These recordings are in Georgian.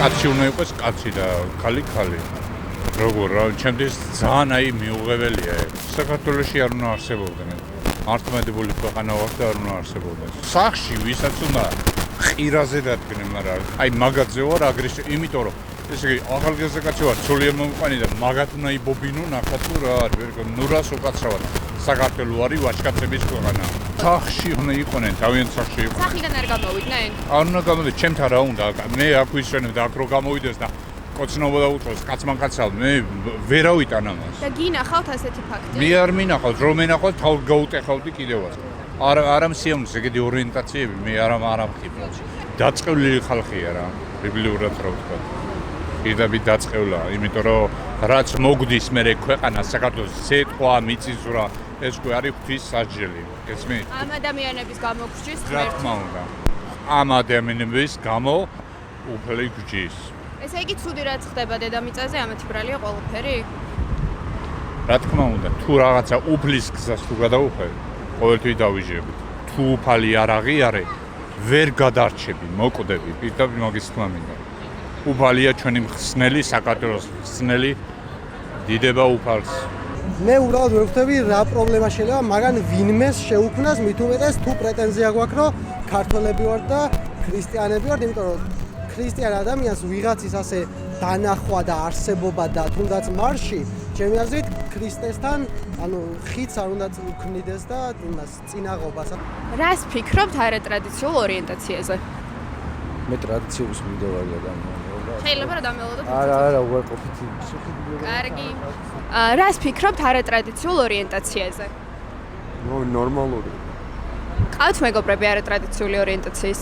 კაცი უნდა იყოს კაცი და ხალი ხალი. როგორ რა, ჩემთვის ძალიან მიუღებელია. საქართველოში არ უნდა არსებობდნენ. მართლმადიდებელი ქვეყანა ვარ და არ უნდა არსებობდეს. სახში ვისაც უნდა ყირაზე დადგნენ, მაგრამ მაგათზე ვარ აგრესიო, იმიტომ რომ ესე იგი ახალგაზრდა კაცი ვარ, სულიერ მომყვანი და მაგათ უნდა იბობინო, ნახა თუ რა არის, ვერ ნურას უკაცრავად. საქართველო არის ვაჭკაცების ქვეყანა. სახში უნდა იყვნენ, თავიანთ სახში იყვნენ. სახიდან არ გამოვიდნენ? არ უნდა გამოვიდეს, ჩემთან რა უნდა? მე აქ ვისვენებ და აქ რო გამოვიდეს და კოცნობა და უთხოვს კაცმან კაცალ, მე ვერ ავიტან ამას. და გინახავთ ასეთი ფაქტი? მე არ მინახავთ, რომ მენახავთ, თავ გაუტეხავდი კიდევაც. არა მსიამს ეგეთი ორიენტაციები, მე არ მխიბლავ. დაწყევლილი ხალხია რა, ბიბლიურად რა ვთქვა. პირდაპირ დაწყევლა, იმიტომ რომ რაც მოგდის მე ქვეყანა საქართველოს სიტყვა, მიწისძვრა, ეს კი არის ღვთის სასჯელი. გესმით? ამ ადამიანების გამო გჯის რა თქმა უნდა. ამ ადამიანების გამო უფალი გჯის. ესე იგი ცუდი რაც ხდება დედამიწაზე, ამათი ბრალია ყველაფერი? რა თქმა უნდა, თუ რაღაცა უფლის გზას თუ გადაუხედავ, ყოველთვის დავიჟებდი. თუ უფალი არ აღიარე, ვერ გადარჩები, მოკვდები, პირდაპირ მაგის თქმა მინდა. უფალია ჩვენი მხსნელი, საქართველოს მხსნელი, დიდება უფალს. მე უბრალოდ ვერ ვხვდები რა პრობლემა შეიძლება მაგან ვინმეს შეუქმნას, მით უმეტეს თუ პრეტენზია გვაქვს, რომ ქართველები ვართ და ქრისტიანები ვართ, იმიტომ რომ ქრისტიან ადამიანს ვიღაცის ასე დანახვა და არსებობა და თუნდაც მარში, ჩემი აზრით, ქრისტესთან, ხიდს არ უნდა უქმნიდეს და იმას წინაღობას. რას ფიქრობთ არატრადიციულ ორიენტაციაზე? მე ტრადიციების მიმდევარი ადამიანია. შეიძლება რა დამელოდოთ? არა, უარყოფითი. კარგი. რას ფიქრობთ არატრადიციულ ორიენტაციაზე? ნორმალური. ყავთ მეგობრები არატრადიციული ორიენტაციის?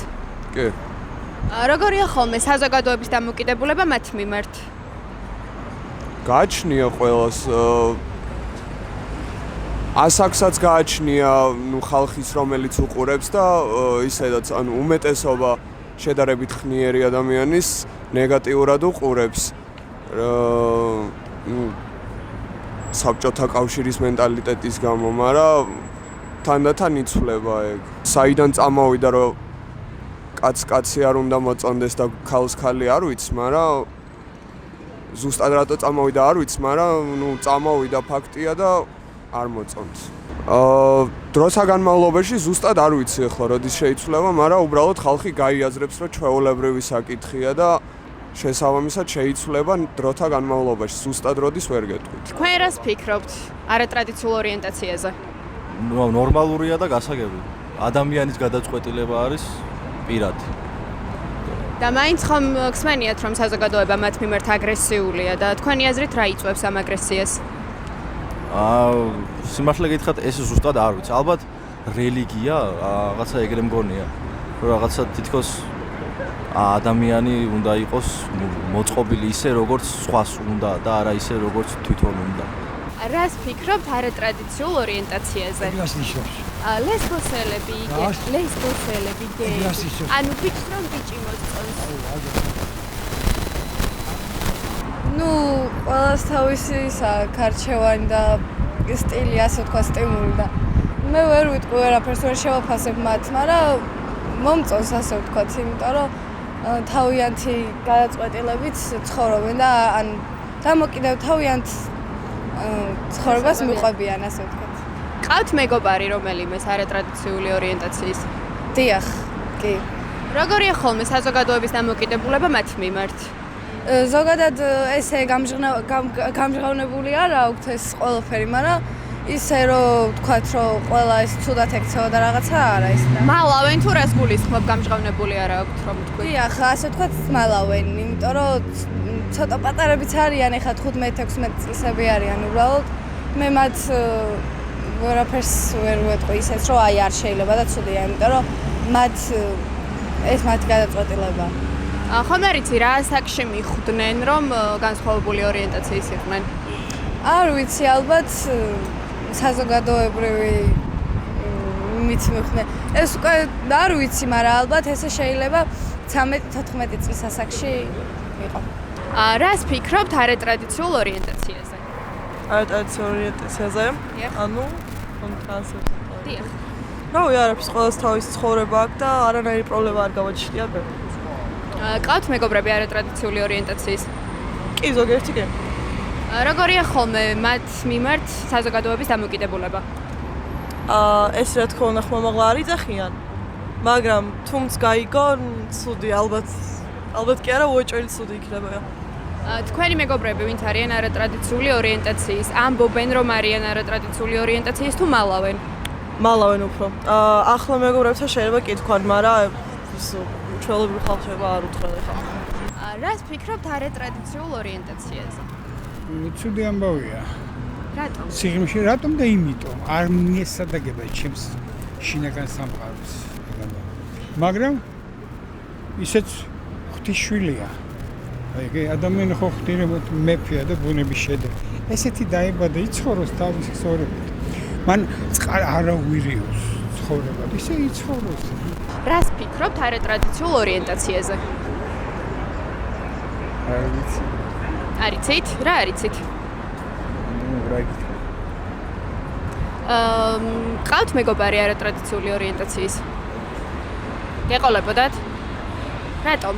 კი. როგორია ხოლმე საზოგადოების დამოკიდებულება მათ მიმართ? გააჩნია ყველას ასაკსაც გააჩნია, ხალხის რომელიც უყურებს და ისედაც უმეტესობა შედარებით ხნიერი ადამიანის ნეგატიურად უყურებს. საბჭოთა კავშირის მენტალიტეტის გამო, მაგრამ თანდათან იცვლება ეგ. საიდან წამოვიდა რომ კაცი არ უნდა მოწონდეს და ქალს ხალი არ ვიცი, მაგრამ ზუსტად რატო წამოვიდა არ ვიცი, მაგრამ წამოვიდა ფაქტია და არ მოწონს. დროთა განმავლობაში ზუსტად არ ვიცი ახლა როდის შეიცვლება, მაგრამ უბრალოდ ხალხი გაიაზრებს, რომ ჩვეულებრივი საკითხია და შესაბამისად შეიცვლება დროთა განმავლობაში. ზუსტად როდის ვერ გეტყვით. თქვენ რას ფიქრობთ არატრადიციულ ორიენტაციაზე? ნორმალურია და გასაგები. ადამიანის გადაწყვეტილება არის პირადი. და მაინც ხომ გსმენიათ, რომ საზოგადოება მათ მიმართ აგრესიულია და თქვენი აზრით რა იწვევს ამ აგრესიას? სიმართლე გითხრათ, ეს ზუსტად არ ვიცი. ალბათ რელიგია, რაღაცა ეგრე მგონია. რომ რაღაცა თითქოს ადამიანი უნდა იყოს მოწყობილი ისე, როგორც სხვას უნდა და არა ისე, როგორც თვითონ უნდა. რას ფიქრობთ არატრადიციულ ორიენტაციაზე? ლესბოსელები, ლესბოსელები, ანუ ბიჭს რომ ბიჭი მოსწონს. ყველას თავისი გარჩევანი და სტილი, ასე ვთქვა, სტიმული და მე ვერ ვიტყვი ვერაფერს ვერ შევაფასებ მათ, მაგრამ მომწონს ასე ვთქვათ, იმიტომ რომ თავიანთი გადაწყვეტილებით ცხოვრობენ და ან დამოკიდებ თავიანთ ცხოვრებას მიყვებიან, ასე ვთქვათ. ყავთ მეგობარი რომელიმე არატრადიციული ორიენტაციის? დიახ, კი. როგორია ხოლმე საზოგადოების დამოკიდებულება მათ მიმართ? ზოგადად ესე გამჟღავნებული არა აქვთ ეს ყველაფერი, მაგრამ ისე რომ ვთქვათ, რომ ყველა ეს ცუდად ექცევა და რაღაცა არა ის. მალავენ თუ რას გულისხმობ გამჟღავნებული არა აქვთ რომ თქვი? დიახ, ასე ვთქვათ, მალავენ, იმიტომ რომ ცოტა პატარებიც არიან, ეხლა 15-16 წლისები არიან უბრალოდ. მე მათ ვერაფერს ვერ ვეტყვი ისეთ, რომ აი არ შეიძლება და ცუდია, იმიტომ რომ ეს მათი გადაწყვეტილება. ხომ არ იცი რა ასაკში მიხვდნენ რომ განსხვავებული ორიენტაციის იყვნენ? არ ვიცი, ალბათ საზოგადოებრივი მით მიხვდნენ. ეს უკვე არ ვიცი, მაგრამ ალბათ ესე შეიძლება 13-14 წლის ასაკში იყო. რას ფიქრობთ არატრადიციულ ორიენტაციაზე? არატრადიციულ ორიენტაციაზე? ანუ ტრანსპორტი. დიახ. რავი, არაფერს, ყველას თავისი ცხოვრება აქვს და არანაირი პრობლემა არ გავაჩნია მე. ყავთ მეგობრები არატრადიციული ორიენტაციის? კი, ზოგიერთი კი. როგორია ხოლმე მათ მიმართ საზოგადოების დამოკიდებულება? ეს რა თქმა უნდა ხმამაღლა არ იძახიან, მაგრამ თუმც გაიგონ, ცუდი ალბათ კი არა, უეჭველი ცუდი იქნებოდა. თქვენი მეგობრები, ვინც არიან არატრადიციული ორიენტაციის, ამბობენ, რომ არიან არატრადიციული ორიენტაციის თუ მალავენ? მალავენ უფრო. ახლა მეგობრებთან შეიძლება კი თქვან, მაგრამ ჩვეულებრივ ხალხება არ უთხრენ ხა. რას ფიქრობთ არატრადიციულ ორიენტაციაზე? ცუდი ამბავია. რატომ? სიღრმეში რატომ და იმიტომ არ მიესადაგება ჩემს შინაგან სამყაროს. მაგრამ ისეც ღვთისშვილია. აი ადამიანი ხო ღვთიებად მეფეა და ბუნების შედეგი. ესეთი დაიბადა იცხოვროს თავის ცხოვრებით. მან არა უირიოს ცხოვრებად, ისე იცხოვროს. რას ფიქრობთ არატრადიციულ ორიენტაციაზე? არ ვიცი. არიცით? რა არიცით? რა იგივე. ყავთ მეგობარი არატრადიციული ორიენტაციის? გეყოლებოდათ? რატომ?